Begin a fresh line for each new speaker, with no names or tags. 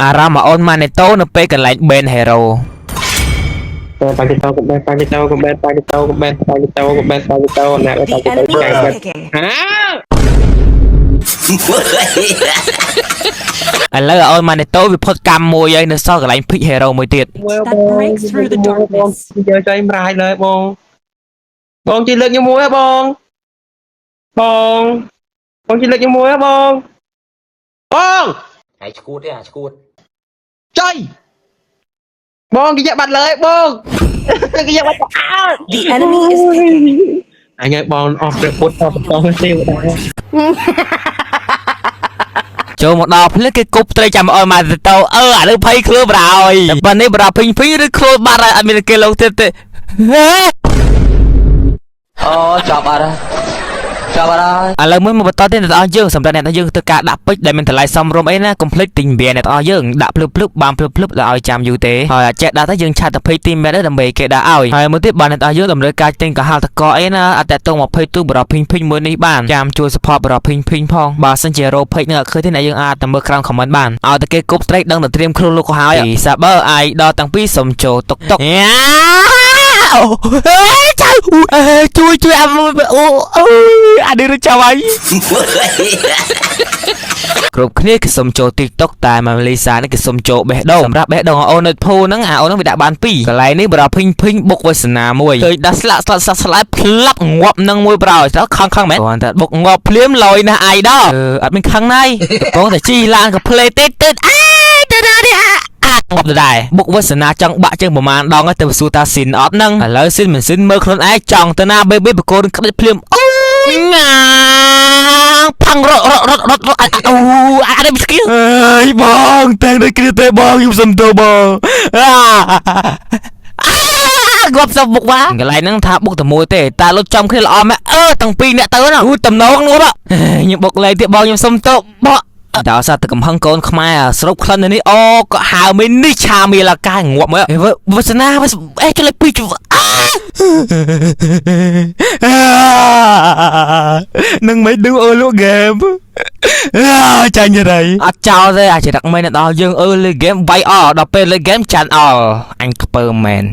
អារម្មណ៍អូនម៉ាណេតូនៅពេលកន្លែងបេនហេរ៉ូ
ប៉ាគីតោកបែនប៉ាគីតោកបែនប៉ាគីតោកបែនប៉ាគីតោកបែនប៉ាគីតោណាប៉ាគីតោចាបែន
ឥឡូវអូនម៉ាណេតូវាផុតកម្មមួយហើយនៅសល់កន្លែងភិកហេរ៉ូមួយទៀត
យកចៃម្រាយលើបងជិះលើកជាមួយហ៎បងជិះលើកជាមួយហ៎បង
ហើយឈួតទេអាឈួត
ចៃបងគេយកបាត់លើបងគេយកបាត់អើ
The enemy is picking.
អញឲ្យបងអស់ព្រះពុទ្ធអស់បន្តទេវតា
ចូលមកដល់ភ្លេចគេគប់ត្រីចាំអូនម៉ាណេតូអានេះភ័យខ្លួនបរោយតែប៉ុណ្នេះបរោភីងឬខ្លួនបាត់ហើយអត់មានគេលោកទៀតទេ
អូចាប់អត់
ឥឡូវមួយមកបន្តទៀតអ្នកនរយើងសម្រាប់អ្នកនរយើងធ្វើការដាក់ពេជ្រដែលមានតម្លៃសមរម្យអីណាកុំភ្លេចទិញវាអ្នកនរយើងដាក់ភ្លឹបបានភ្លឹបដល់ឲ្យចាំយូរទេហើយអាចដាក់ទៅយើងឆាតទៅពេជ្រទីមែនដើម្បីគេដាក់ឲ្យហើយមួយទៀតបានអ្នកនរយើងតម្រូវការទិញកោះតកអីណាអត់តតង20ទូបរោភីងមួយនេះបានចាំជួយ support បរោភីងផងបើសិនជារោពេជ្រនឹងអត់ឃើញទេអ្នកយើងអាចទៅមើលក្រោម comment បានឲ្យតែគេគប់ស្ត្រេកដឹងតែត្រៀមខ្លួនលោកក៏ហើយពីសាប៊ឺអាយដល់តាំងពីសុំចូលតុកជួយអានេះរចាំហើយគ្រប់គ្នាគេសុំចូល TikTok តែម៉ាលីសានេះគេសុំចូលបេះដូងសម្រាប់បេះដូងអូននៅភូហ្នឹងអូនហ្នឹងវាដាក់បាន2កន្លែងនេះបរោភីងបុកវាសនាមួយឃើញដាក់ស្លាក់ផ្លាប់ងាប់នឹងមួយប្រោយទៅខឹងមែនគ្រាន់តែបុកងាប់ភ្លាមលយណាស់អាយដល់អត់មានខឹងណាយកំពុងតែជីឡានក៏ផ្លេទេទៅងាប់ទៅដែរបុកវាសនាចង់បាក់ជាងប្រមាណដងទៅសួរតាស៊ីនអត់ហ្នឹងឥឡូវស៊ីនមិនស៊ីនមើលខ្លួនឯងចង់ទៅណាបេបេបកូនក្តិចភ្លាមអូងាផាំងរត់អានេះស្គីអើយបងតែដូចគ្នាទេបងខ្ញុំសុំទោសបងគាត់សុំបុកមកកន្លែងហ្នឹងថាបុកតែមួយទេតែលុតចំគ្នាល្អមែនទាំងពីរអ្នកទៅណាតំណងនោះខ្ញុំបុកលេងទៀតបងខ្ញុំសុំទោសបងដល់សារតែកំហឹងកូនខ្មែរស្រុកក្លិននេះអូក៏ហៅមីនេះឆាមីឡាកាយងាប់មើលវាសនាចុះលេខ2នឹងមិនឌូអូលូហ្គេមចាញ់រៃអត់ចោលទេអាចរឹកមែនដល់យើងលេខហ្គេមវាយដល់ពេលលេខហ្គេមចាន់អល់អញខ្ពើមែន